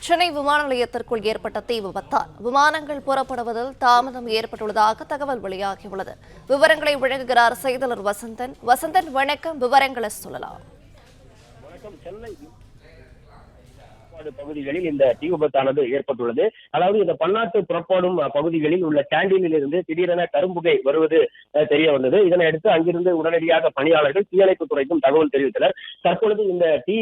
சென்னை விமான நிலையத்திற்குள் ஏற்பட்ட தீ விபத்தால் விமானங்கள் புறப்படுவதில் தாமதம் ஏற்பட்டுள்ளதாக தகவல் வெளியாகியுள்ளது. விவரங்களை வழங்குகிறார் செய்தியாளர் வசந்தன். வணக்கம், விவரங்களை சொல்லலாம். சென்னை பகுதிகளில் இந்த தீ விபத்தானது ஏற்பட்டுள்ளது. அதாவது இந்த பன்னாட்டு புறப்பாடும் பகுதிகளில் உள்ள கேண்டீனில் இருந்து திடீரென கரும்புகை வருவது தெரிய வந்தது. இதனை அடுத்து அங்கிருந்து உடனடியாக பணியாளர்கள் தீயணைப்பு துறைக்கும் தகவல் தெரிவித்தனர். தற்பொழுது இந்த தீ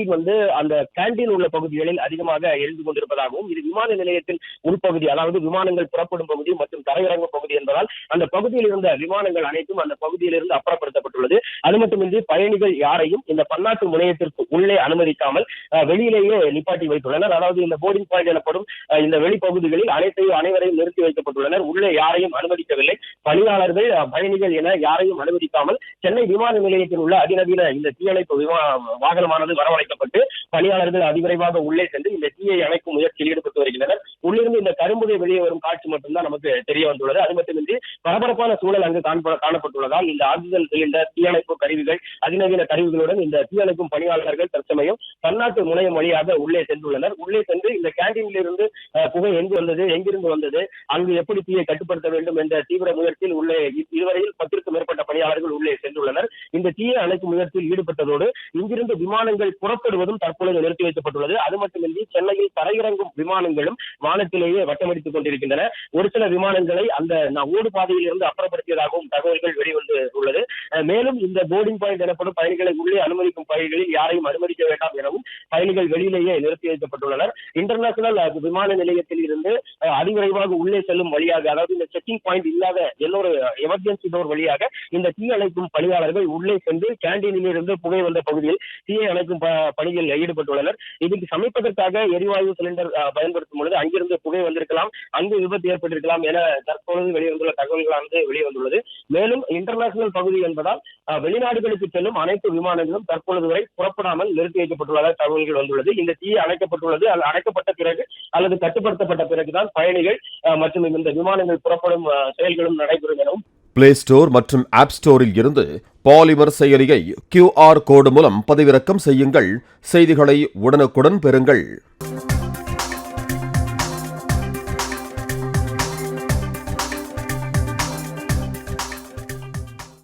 அந்த கேண்டீன் உள்ள பகுதிகளில் அதிகமாக எரிந்து கொண்டிருப்பதாகவும், இது விமான நிலையத்தின் உள்பகுதி, அதாவது விமானங்கள் புறப்படும் பகுதி மற்றும் தரையிறங்கும் பகுதி என்பதால் அந்த பகுதியில் இருந்த விமானங்கள் அனைத்தும் அந்த பகுதியிலிருந்து அப்புறப்படுத்தப்பட்டுள்ளது. அது மட்டுமின்றி பயணிகள் யாரையும் இந்த பன்னாட்டு முனையத்திற்கு உள்ளே அனுமதிக்காமல் வெளியிலேயே நிப்பாட்டி வைத்துள்ளனர். அதாவது இந்த போர்டிங் பாயிண்ட் எனப்படும் இந்த வெளிப்பகுதிகளில் அனைவரையும் நிறுத்தி வைக்கப்பட்டுள்ளனர். உள்ளே யாரையும் அனுமதிக்கவில்லை. பணியாளர்கள், பயணிகள் என யாரையும் அனுமதிக்காமல் சென்னை விமான நிலையத்தில் உள்ள அதிநவீன இந்த தீயணைப்பு வாகனமானது வரவழைக்கப்பட்டு பணியாளர்கள் அதிவிரைவாக உள்ளே சென்று இந்த தீயை அணைக்கும் முயற்சியில் ஈடுபட்டு வருகின்றனர். உள்ளிருந்து இந்த கரும்புகை வெளியே வரும் காட்சி மட்டும்தான் நமக்கு தெரிய வந்துள்ளது. அது மட்டுமின்றி பரபரப்பான சூழல் அங்கு காணப்பட்டுள்ளதால் இந்த ஆக்சிஜன் சிலிண்டர், தீயணைப்பு கருவிகள், அதிநவீன கருவிகளுடன் இந்த தீயணைக்கும் பணியாளர்கள் தற்சமயம் பன்னாட்டு முனையம் வழியாக உள்ளே சென்றுள்ளனர். உள்ளே சென்று இந்த கேண்டீனில் இருந்து புகை எங்கிருந்து வந்தது, அங்கு எப்படி தீயை கட்டுப்படுத்த வேண்டும் என்ற தீவிர முயற்சியில் உள்ளே இதுவரையில் 10க்கும் மேற்பட்ட பணியாளர்கள் உள்ளே சென்றுள்ளனர். இந்த தீயை அணைக்கும் முயற்சியில் ஈடுபட்டதோடு இங்கிருந்து விமானங்கள் புறப்படுவதும் தற்பொழுது நிறுத்தி வைக்கப்பட்டுள்ளது. அது மட்டுமின்றி சென்னையில் தரையிறங்கும் விமானங்களும் வானத்திலேயே வட்டமடித்துக் கொண்டிருக்கின்றன. ஒரு சில விமானங்களை அந்த ஓடு பாதையில் இருந்து அப்புறப்படுத்தியதாகவும் தகவல்கள் வெளிவந்து உள்ளது. மேலும் இந்த போர்டிங் பாயிண்ட் எனப்படும் பயணிகளை உள்ளே அனுமதிக்கும் பகுதிகளில் யாரையும் அனுமதிக்க வேண்டாம் எனவும் பயணிகள் வெளியிலேயே நிறுத்தி வைக்கப்பட்டுள்ளனர். இன்டர்நேஷனல் விமான நிலையத்தில் இருந்து அதிவிரைவாக உள்ளே செல்லும் வழியாக, அதாவது இந்த செக்கிங் பாயிண்ட் இல்லாத இன்னொரு எமர்ஜென்சி டோர் வழியாக இந்த தீ அணைக்கும் பணியாளர்கள் உள்ளே சென்று கேண்டீனில் இருந்து புகை வந்த பகுதியில் தீயை அணைக்கும் பணியில் ஈடுபட்டுள்ளனர். இதுக்கு சமைப்பதற்காக எரிவாயு சிலிண்டர் பயன்படுத்தும் பொழுது அங்கிருந்து புகை வந்திருக்கலாம், அங்கு விபத்து ஏற்பட்டிருக்கலாம் என தற்பொழுது வெளிவந்துள்ள தகவல்களானது வெளிவந்துள்ளது. மேலும் இன்டர்நேஷனல் பகுதி என்பதால் வெளிநாடுகளுக்கு செல்லும் அனைத்து விமானங்களும் தற்பொழுது வரை புறப்படாமல் நிறுத்தி வைக்கப்பட்டுள்ளதாக தகவல்கள் வந்துள்ளது. இந்த தீ அணைக்கப்பட்டுள்ளது. அணைக்கப்பட்ட பிறகு அல்லது கட்டுப்படுத்தப்பட்ட பிறகுதான் பயணிகள் மற்றும் இந்த விமானங்கள் புறப்படும் செயல்களும் நடைபெறும் எனவும் பிளே ஸ்டோர் மற்றும் ஆப் ஸ்டோரில் இருந்து பாலிமர் செயலியை QR கோடு மூலம் பதிவிறக்கம் செய்யுங்கள். செய்திகளை உடனுக்குடன் பெறுங்கள்.